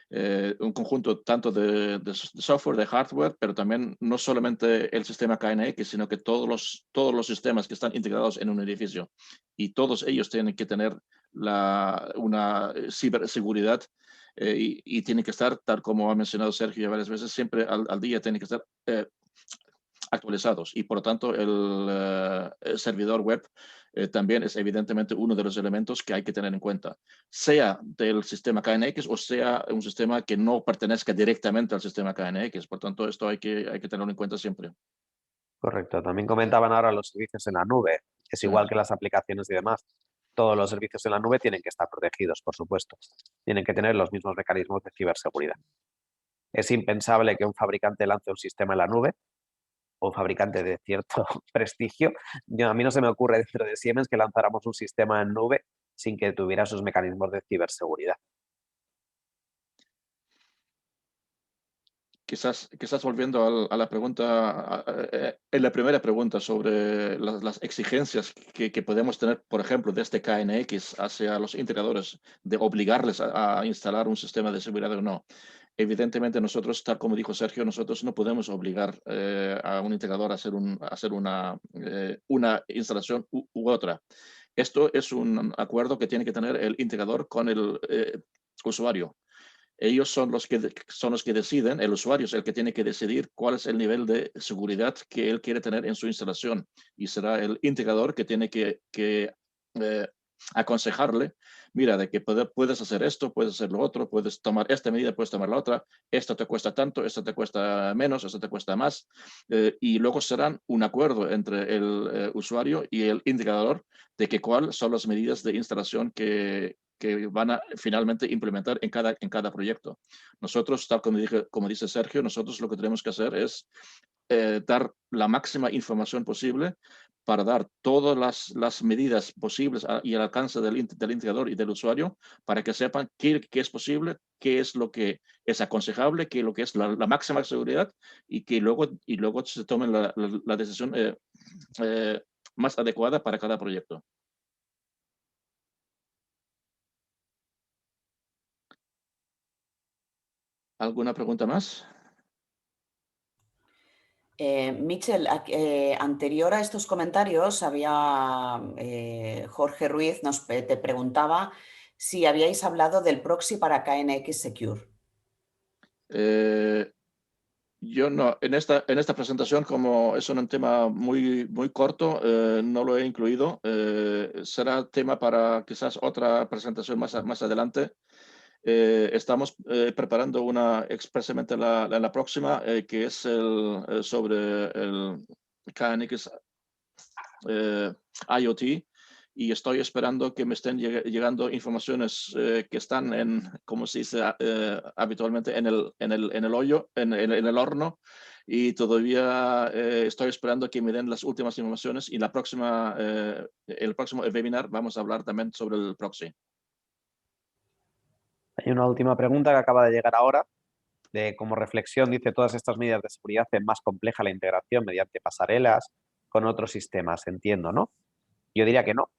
Un conjunto tanto de software, de hardware, pero también no solamente el sistema KNX, sino que todos los sistemas que están integrados en un edificio. Y todos ellos tienen que tener una ciberseguridad y tiene que estar, tal como ha mencionado Sergio ya varias veces, siempre al día tiene que estar actualizados y por lo tanto el servidor web también es evidentemente uno de los elementos que hay que tener en cuenta, sea del sistema KNX o sea un sistema que no pertenezca directamente al sistema KNX. Por tanto, esto hay que tenerlo en cuenta siempre. Correcto. También comentaban ahora los servicios en la nube. Es igual que las aplicaciones y demás. Todos los servicios en la nube tienen que estar protegidos, por supuesto. Tienen que tener los mismos mecanismos de ciberseguridad. Es impensable que un fabricante lance un sistema en la nube o un fabricante de cierto prestigio. A mí no se me ocurre dentro de Siemens que lanzáramos un sistema en nube sin que tuviera sus mecanismos de ciberseguridad. Quizás volviendo a la pregunta, en la primera pregunta sobre las exigencias que podemos tener, por ejemplo, de este KNX hacia los integradores, de obligarles a instalar un sistema de seguridad o no. Evidentemente nosotros, tal como dijo Sergio, nosotros no podemos obligar a un integrador a hacer una instalación u otra. Esto es un acuerdo que tiene que tener el integrador con el usuario. Ellos son los que deciden, el usuario es el que tiene que decidir cuál es el nivel de seguridad que él quiere tener en su instalación y será el integrador que tiene que aconsejarle, mira, de que puedes hacer esto, puedes hacer lo otro, puedes tomar esta medida, puedes tomar la otra, esto te cuesta tanto, esto te cuesta menos, esto te cuesta más, y luego serán un acuerdo entre el usuario y el integrador de que cuáles son las medidas de instalación que van a finalmente implementar en cada proyecto. Nosotros, tal como dice Sergio, nosotros lo que tenemos que hacer es dar la máxima información posible para dar todas las medidas posibles y al alcance del integrador y del usuario para que sepan qué es posible, qué es lo que es aconsejable, qué es lo que es la máxima seguridad y que luego se tome la decisión más adecuada para cada proyecto. ¿Alguna pregunta más? Michel, anterior a estos comentarios había Jorge Ruiz te preguntaba si habíais hablado del proxy para KNX Secure. Yo no, en esta presentación, como es un tema muy corto, no lo he incluido. Será tema para quizás otra presentación más adelante. Estamos preparando una expresamente la próxima, que es sobre el KNX IoT, y estoy esperando que me estén llegando informaciones que están como se dice habitualmente, en el hoyo, en el horno, y todavía estoy esperando que me den las últimas informaciones, y el próximo webinar vamos a hablar también sobre el proxy. Hay una última pregunta que acaba de llegar ahora. Como reflexión, dice, todas estas medidas de seguridad hacen más compleja la integración mediante pasarelas con otros sistemas, entiendo, ¿no? Yo diría que no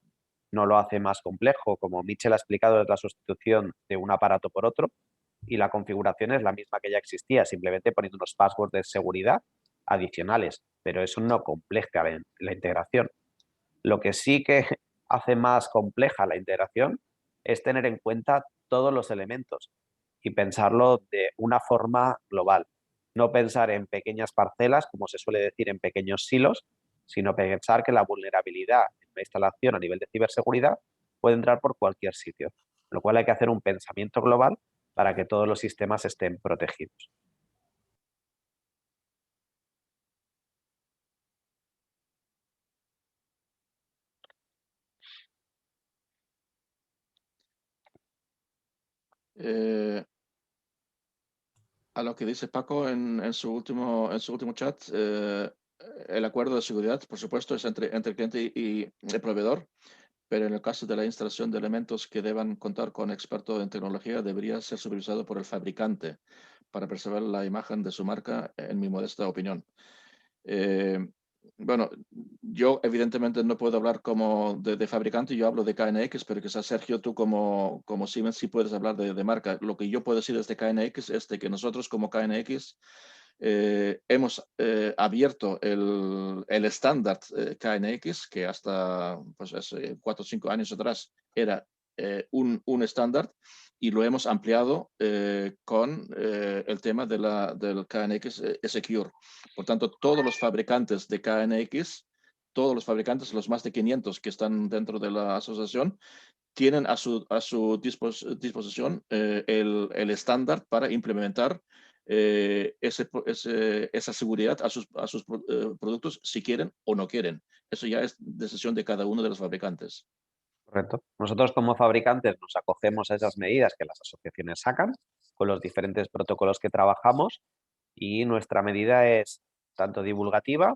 lo hace más complejo. Como Michel ha explicado, es la sustitución de un aparato por otro y la configuración es la misma que ya existía, simplemente poniendo unos passwords de seguridad adicionales, pero eso no compleja la integración. Lo que sí que hace más compleja la integración es tener en cuenta todos los elementos y pensarlo de una forma global. No pensar en pequeñas parcelas, como se suele decir, en pequeños silos, sino pensar que la vulnerabilidad en una instalación a nivel de ciberseguridad puede entrar por cualquier sitio, lo cual hay que hacer un pensamiento global para que todos los sistemas estén protegidos. A lo que dice Paco en su último chat, el acuerdo de seguridad, por supuesto, es entre el cliente y el proveedor, pero en el caso de la instalación de elementos que deban contar con experto en tecnología, debería ser supervisado por el fabricante para preservar la imagen de su marca, en mi modesta opinión. Bueno, yo evidentemente no puedo hablar como de fabricante, yo hablo de KNX, pero quizás Sergio, tú como Siemens sí puedes hablar de marca. Lo que yo puedo decir desde KNX es de que nosotros como KNX hemos abierto el estándar KNX, que hasta pues, hace 4 o 5 años atrás era un estándar y lo hemos ampliado con el tema del KNX Secure. Por tanto, todos los fabricantes de KNX, todos los fabricantes, los más de 500 que están dentro de la asociación, tienen a su disposición el estándar para implementar esa seguridad a sus productos si quieren o no quieren. Eso ya es decisión de cada uno de los fabricantes. Correcto. Nosotros como fabricantes nos acogemos a esas medidas que las asociaciones sacan con los diferentes protocolos que trabajamos y nuestra medida es tanto divulgativa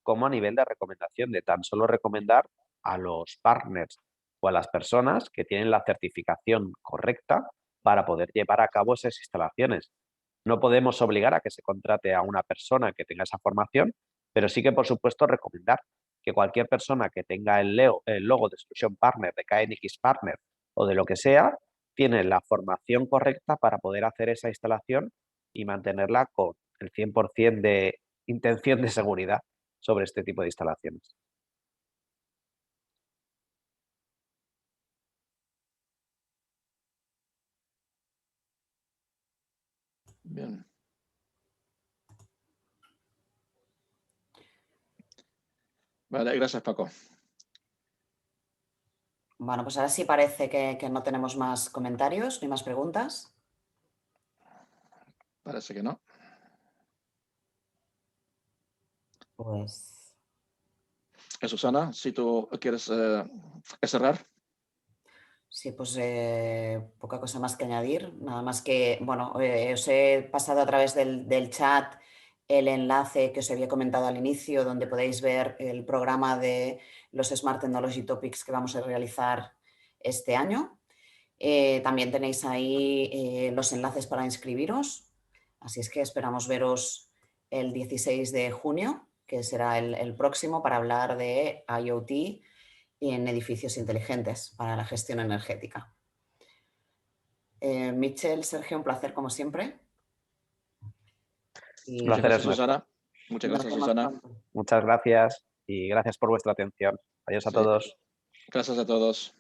como a nivel de recomendación, de tan solo recomendar a los partners o a las personas que tienen la certificación correcta para poder llevar a cabo esas instalaciones. No podemos obligar a que se contrate a una persona que tenga esa formación, pero sí que, por supuesto, recomendar que cualquier persona que tenga el logo de Solution Partner, de KNX Partner o de lo que sea, tiene la formación correcta para poder hacer esa instalación y mantenerla con el 100% de intención de seguridad sobre este tipo de instalaciones. Bien. Vale, gracias, Paco. Bueno, pues ahora sí parece que no tenemos más comentarios ni más preguntas. Parece que no. Pues Susana, si tú quieres cerrar. sí, pues poca cosa más que añadir. Nada más que, bueno, os he pasado a través del chat el enlace que os había comentado al inicio, donde podéis ver el programa de los Smart Technology Topics que vamos a realizar este año. También tenéis ahí los enlaces para inscribiros. Así es que esperamos veros el 16 de junio, que será el próximo, para hablar de IoT en edificios inteligentes para la gestión energética. Michel, Sergio, un placer como siempre. Y Muchas gracias, Susana. Muchas gracias, Susana. Muchas gracias y gracias por vuestra atención. Adiós a todos. Gracias a todos.